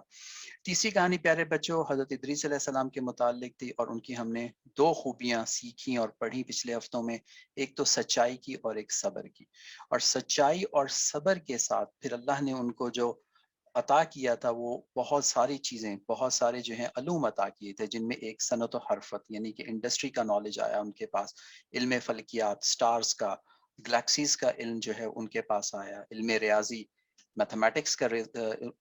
[SPEAKER 1] تیسری کہانی پیارے بچوں حضرت ادریس علیہ السلام کے متعلق تھی، اور ان کی ہم نے 2 خوبیاں سیکھی اور پڑھی پچھلے ہفتوں میں، ایک تو سچائی کی اور ایک صبر کی۔ اور سچائی اور صبر کے ساتھ پھر اللہ نے ان کو جو عطا کیا تھا، وہ بہت ساری چیزیں، بہت سارے جو ہیں علوم عطا کیے تھے، جن میں ایک صنعت و حرفت، یعنی کہ انڈسٹری کا نالج آیا ان کے پاس، علم فلکیات، سٹارز کا، گلیکسیز کا علم جو ہے ان کے پاس آیا، علم ریاضی، میتھمیٹکس کا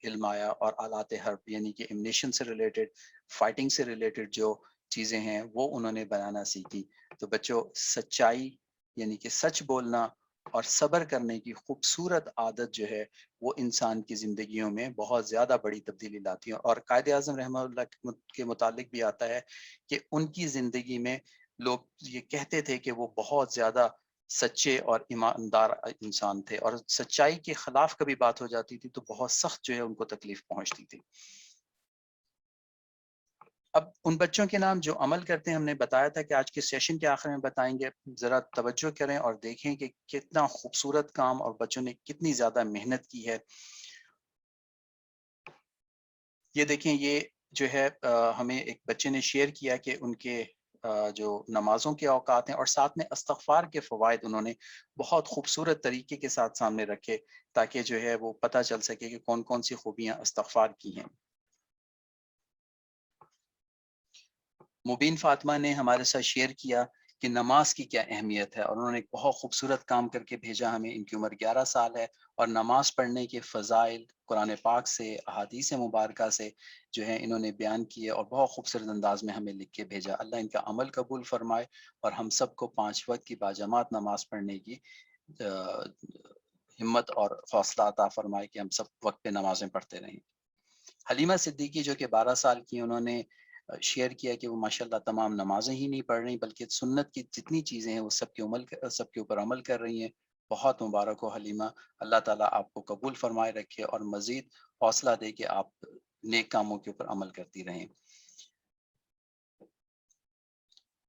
[SPEAKER 1] علم آیا، اور آلات حرب یعنی کہ ایمنیشن سے ریلیٹڈ، فائٹنگ سے ریلیٹڈ جو چیزیں ہیں وہ انہوں نے بنانا سیکھی۔ تو بچوں، سچائی یعنی کہ سچ بولنا اور صبر کرنے کی خوبصورت عادت جو ہے وہ انسان کی زندگیوں میں بہت زیادہ بڑی تبدیلی لاتی ہے۔ اور قائد اعظم رحمہ اللہ کے متعلق بھی آتا ہے کہ ان کی زندگی میں لوگ یہ کہتے تھے کہ وہ بہت زیادہ سچے اور ایماندار انسان تھے، اور سچائی کے خلاف کبھی بات ہو جاتی تھی تو بہت سخت جو ہے ان کو تکلیف پہنچتی تھی۔ اب ان بچوں کے نام جو عمل کرتے ہیں، ہم نے بتایا تھا کہ آج کے سیشن کے آخر میں بتائیں گے، ذرا توجہ کریں اور دیکھیں کہ کتنا خوبصورت کام اور بچوں نے کتنی زیادہ محنت کی ہے۔ یہ دیکھیں، یہ جو ہے ہمیں ایک بچے نے شیئر کیا کہ ان کے جو نمازوں کے اوقات ہیں اور ساتھ میں استغفار کے فوائد انہوں نے بہت خوبصورت طریقے کے ساتھ سامنے رکھے، تاکہ جو ہے وہ پتہ چل سکے کہ کون کون سی خوبیاں استغفار کی ہیں۔ مبین فاطمہ نے ہمارے ساتھ شیئر کیا کہ نماز کی کیا اہمیت ہے، اور انہوں نے ایک بہت خوبصورت کام کر کے بھیجا ہمیں۔ ان کی عمر 11 سال ہے، اور نماز پڑھنے کے فضائل قرآن پاک سے، احادیث مبارکہ سے جو ہے انہوں نے بیان کیے، اور بہت خوبصورت انداز میں ہمیں لکھ کے بھیجا۔ اللہ ان کا عمل قبول فرمائے، اور ہم سب کو 5 وقت کی باجماعت نماز پڑھنے کی ہمت اور حوصلہ عطا فرمائے کہ ہم سب وقت پہ نمازیں پڑھتے رہیں۔ حلیمہ صدیقی جو کہ 12 سال کی، انہوں نے شیئر کیا کہ وہ ماشاءاللہ تمام نمازیں ہی نہیں پڑھ رہی بلکہ سنت کی جتنی چیزیں ہیں وہ سب کے اوپر عمل کر رہی ہیں۔ بہت مبارک ہو حلیمہ، اللہ تعالیٰ آپ کو قبول فرمائے رکھے اور مزید حوصلہ دے کہ آپ نیک کاموں کے اوپر عمل کرتی رہیں۔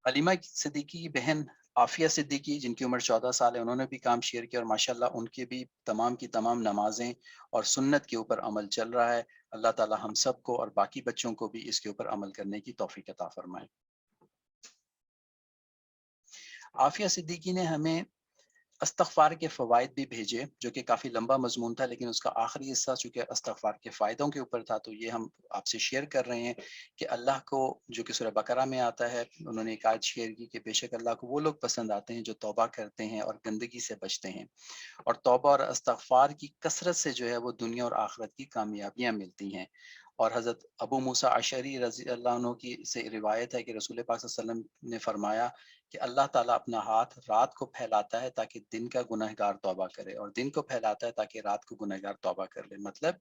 [SPEAKER 1] حلیمہ صدیقی کی بہن عافیہ صدیقی جن کی عمر 14 سال ہے، انہوں نے بھی کام شیئر کیا، اور ماشاءاللہ ان کے بھی تمام کی تمام نمازیں اور سنت کے اوپر عمل چل رہا ہے۔ اللہ تعالیٰ ہم سب کو اور باقی بچوں کو بھی اس کے اوپر عمل کرنے کی توفیق عطا فرمائے۔ عافیہ صدیقی نے ہمیں استغفار کے فوائد بھی بھیجے، جو کہ کافی لمبا مضمون تھا، لیکن اس کا آخری حصہ چونکہ استغفار کے فائدوں کے اوپر تھا، تو یہ ہم آپ سے شیئر کر رہے ہیں کہ اللہ کو، جو کہ سورہ بقرہ میں آتا ہے، انہوں نے ایک آیت شیئر کی کہ بے شک اللہ کو وہ لوگ پسند آتے ہیں جو توبہ کرتے ہیں اور گندگی سے بچتے ہیں، اور توبہ اور استغفار کی کثرت سے جو ہے وہ دنیا اور آخرت کی کامیابیاں ملتی ہیں۔ اور حضرت ابو موسیٰ اشعری رضی اللہ عنہ کی سے روایت ہے کہ رسول پاک صلی اللہ علیہ وسلم نے فرمایا کہ اللہ تعالیٰ اپنا ہاتھ رات کو پھیلاتا ہے تاکہ دن کا گنہگار توبہ کرے، اور دن کو پھیلاتا ہے تاکہ رات کو گنہگار توبہ کر لے۔ مطلب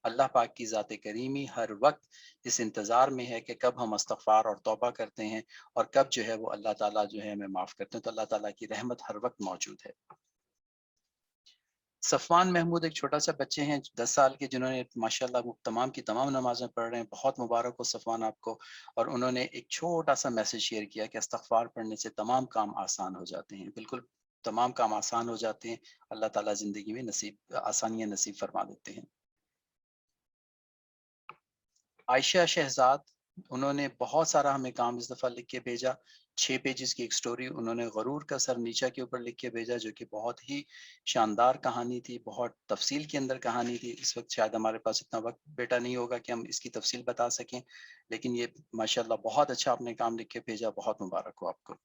[SPEAKER 1] اللہ پاک کی ذات کریمی ہر وقت اس انتظار میں ہے کہ کب ہم استغفار اور توبہ کرتے ہیں، اور کب جو ہے وہ اللہ تعالیٰ جو ہے ہمیں معاف کرتے ہیں، تو اللہ تعالیٰ کی رحمت ہر وقت موجود ہے۔ صفوان محمود ایک چھوٹا سا بچے ہیں 10 سال کے، جنہوں نے ماشاءاللہ وہ تمام کی تمام نمازیں پڑھ رہے ہیں، بہت مبارک ہو صفوان آپ کو، اور انہوں نے ایک چھوٹا سا میسج شیئر کیا کہ استغفار پڑھنے سے تمام کام آسان ہو جاتے ہیں۔ بالکل تمام کام آسان ہو جاتے ہیں، اللہ تعالیٰ زندگی میں آسانیاں نصیب فرما دیتے ہیں۔ عائشہ شہزاد، انہوں نے بہت سارا ہمیں کام اس دفعہ لکھ کے بھیجا، 6 پیجز کی ایک سٹوری انہوں نے غرور کا سر نیچا کے اوپر لکھ کے بھیجا، جو کہ بہت ہی شاندار کہانی تھی، بہت تفصیل کے اندر کہانی تھی۔ اس وقت شاید ہمارے پاس اتنا وقت بیٹا نہیں ہوگا کہ ہم اس کی تفصیل بتا سکیں، لیکن یہ ماشاءاللہ بہت اچھا آپ نے کام لکھ کے بھیجا، بہت مبارک ہو آپ کو۔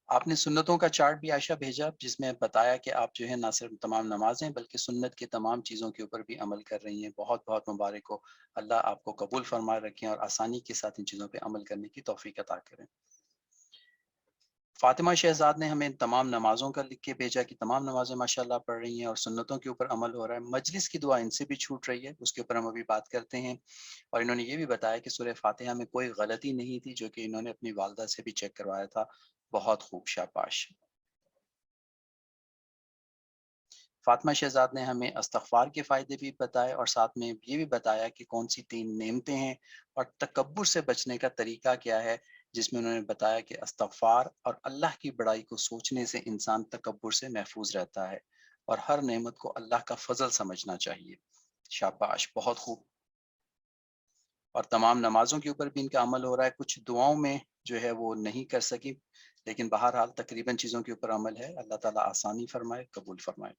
[SPEAKER 1] آپ نے سنتوں کا چارٹ بھی عائشہ بھیجا، جس میں بتایا کہ آپ جو ہے نہ صرف تمام نمازیں بلکہ سنت کے تمام چیزوں کے اوپر بھی عمل کر رہی ہیں۔ بہت بہت مبارک ہو، اللہ آپ کو قبول فرما رکھیں اور آسانی کے ساتھ ان چیزوں پہ عمل کرنے کی توفیق عطا کریں۔ فاطمہ شہزاد نے ہمیں تمام نمازوں کا لکھ کے بھیجا کہ تمام نمازیں ماشاءاللہ پڑھ رہی ہیں اور سنتوں کے اوپر عمل ہو رہا ہے۔ مجلس کی دعا ان سے بھی چھوٹ رہی ہے، اس کے اوپر ہم ابھی بات کرتے ہیں۔ اور انہوں نے یہ بھی بتایا کہ سورہ فاتحہ میں کوئی غلطی نہیں تھی، جو کہ انہوں نے اپنی والدہ سے بھی چیک کروایا تھا۔ بہت خوب، شاباش۔ فاطمہ شہزاد نے ہمیں استغفار کے فائدے بھی بتائے، اور ساتھ میں یہ بھی بتایا کہ کون سی 3 نعمتیں ہیں اور تکبر سے بچنے کا طریقہ کیا ہے، جس میں انہوں نے بتایا کہ استغفار اور اللہ کی بڑائی کو سوچنے سے انسان تکبر سے محفوظ رہتا ہے، اور ہر نعمت کو اللہ کا فضل سمجھنا چاہیے۔ شاباش، بہت خوب۔ اور تمام نمازوں کے اوپر بھی ان کا عمل ہو رہا ہے، کچھ دعاؤں میں جو ہے وہ نہیں کر سکی، لیکن بہرحال تقریباً چیزوں کے اوپر عمل ہے۔ اللہ تعالیٰ آسانی فرمائے، قبول فرمائے۔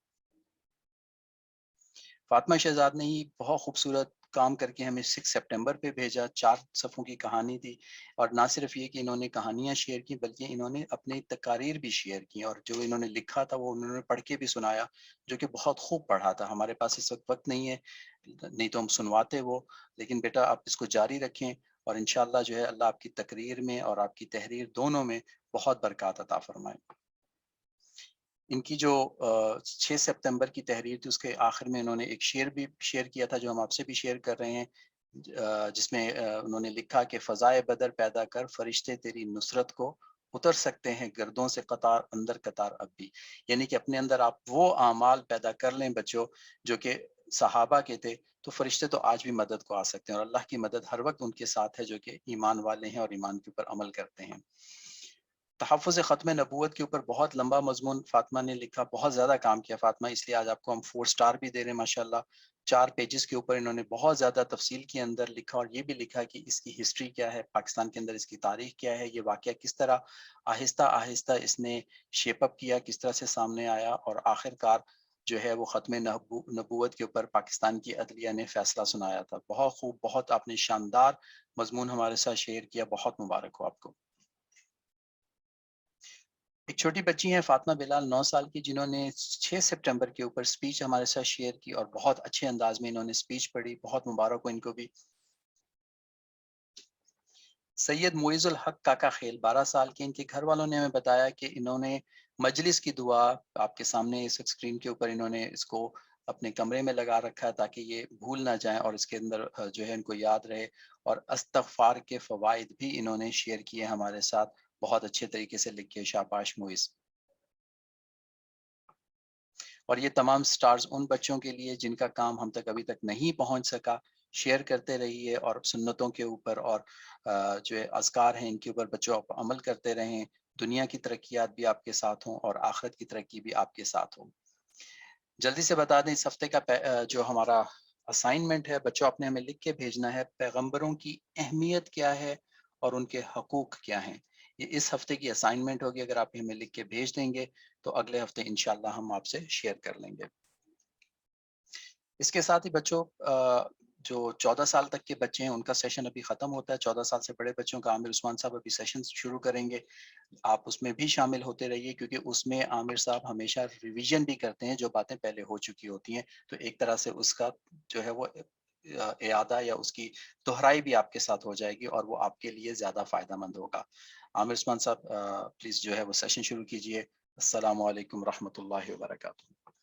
[SPEAKER 1] فاطمہ شہزاد نے ہی بہت خوبصورت کام کر کے ہمیں 6 سپٹمبر پہ بھیجا، 4 صفحوں کی کہانی تھی، اور نہ صرف یہ کہ انہوں نے کہانیاں شیئر کی بلکہ انہوں نے اپنی تقاریر بھی شیئر کی، اور جو انہوں نے لکھا تھا وہ انہوں نے پڑھ کے بھی سنایا، جو کہ بہت خوب پڑھا تھا۔ ہمارے پاس اس وقت نہیں ہے، نہیں تو ہم سنواتے وہ، لیکن بیٹا آپ اس کو جاری رکھیں، اور انشاءاللہ جو ہے اللہ آپ کی تقریر میں اور آپ کی تحریر دونوں میں بہت برکات عطا فرمائے۔ ان کی جو 6 سپتمبر کی تحریر تھی، اس کے آخر میں انہوں نے ایک شعر بھی شیئر کیا تھا، جو ہم آپ سے بھی شیئر کر رہے ہیں، جس میں انہوں نے لکھا کہ فضائے بدر پیدا کر فرشتے تیری نصرت کو، اتر سکتے ہیں گردوں سے قطار اندر قطار اب بھی۔ یعنی کہ اپنے اندر آپ وہ اعمال پیدا کر لیں بچوں جو کہ صحابہ کے تھے، تو فرشتے تو آج بھی مدد کو آ سکتے ہیں، اور اللہ کی مدد ہر وقت ان کے ساتھ ہے جو کہ ایمان والے ہیں اور ایمان کے اوپر عمل کرتے ہیں۔ تحفظ ختم نبوت کے اوپر بہت لمبا مضمون فاطمہ نے لکھا، بہت زیادہ کام کیا فاطمہ، اس لیے آج آپ کو ہم 4 سٹار بھی دے رہے ہیں ماشاءاللہ۔ 4 پیجز کے اوپر انہوں نے بہت زیادہ تفصیل کے اندر لکھا، اور یہ بھی لکھا کہ اس کی ہسٹری کیا ہے، پاکستان کے اندر اس کی تاریخ کیا ہے، یہ واقعہ کس طرح آہستہ آہستہ اس نے شیپ اپ کیا، کس طرح سے سامنے آیا، اور آخر کار جو ہے وہ ختم نبوت کے اوپر پاکستان کی عدلیہ نے فیصلہ سنایا تھا۔ بہت خوب، بہت آپ نے شاندار مضمون ہمارے ساتھ شیئر کیا، بہت مبارک ہو آپ کو۔ ایک چھوٹی بچی ہیں فاطمہ بلال 9 سال کی، جنہوں نے 6 سپٹمبر کے اوپر سپیچ ہمارے ساتھ شیئر کی، اور بہت اچھے انداز میں انہوں نے سپیچ پڑھی، بہت مبارک ہو ان کو بھی۔ سید معیز الحق کاکا خیل 12 سال کے، ان کے گھر والوں نے ہمیں بتایا کہ انہوں نے مجلس کی دعا آپ کے سامنے اس اسکرین کے اوپر انہوں نے اس کو اپنے کمرے میں لگا رکھا ہے تاکہ یہ بھول نہ جائیں اور اس کے اندر جو ہے ان کو یاد رہے، اور استغفار کے فوائد بھی انہوں نے شیئر کیے ہمارے ساتھ، بہت اچھے طریقے سے لکھے، شاباش معیز۔ اور یہ تمام سٹارز ان بچوں کے لیے جن کا کام ہم تک ابھی تک نہیں پہنچ سکا، شیئر کرتے رہیے، اور سنتوں کے اوپر اور جو اذکار ہیں ان کے اوپر بچوں آپ عمل کرتے رہیں، دنیا کی ترقیات بھی آپ کے ساتھ ہوں اور آخرت کی ترقی بھی آپ کے ساتھ ہوں۔ جلدی سے بتا دیں اس ہفتے کا جو ہمارا اسائنمنٹ ہے، بچوں آپ نے ہمیں لکھ کے بھیجنا ہے، پیغمبروں کی اہمیت کیا ہے اور ان کے حقوق کیا ہیں۔ یہ اس ہفتے کی اسائنمنٹ ہوگی، اگر آپ ہمیں لکھ کے بھیج دیں گے تو اگلے ہفتے انشاءاللہ ہم آپ سے شیئر کر لیں گے۔ اس کے ساتھ ہی بچوں جو 14 سال تک کے بچے ہیں ان کا سیشن ابھی ختم ہوتا ہے، 14 سال سے بڑے بچوں کا عامر عثمان صاحب ابھی سیشن شروع کریں گے، آپ اس میں بھی شامل ہوتے رہیے، کیونکہ اس میں عامر صاحب ہمیشہ ریویژن بھی کرتے ہیں جو باتیں پہلے ہو چکی ہوتی ہیں، تو ایک طرح سے اس کا جو ہے وہ اعادہ یا اس کی دہرائی بھی آپ کے ساتھ ہو جائے گی اور وہ آپ کے لیے زیادہ فائدہ مند ہوگا۔ عامر عثمان صاحب پلیز جو ہے وہ سیشن شروع کیجئے۔ السلام علیکم ورحمۃ اللہ وبرکاتہ۔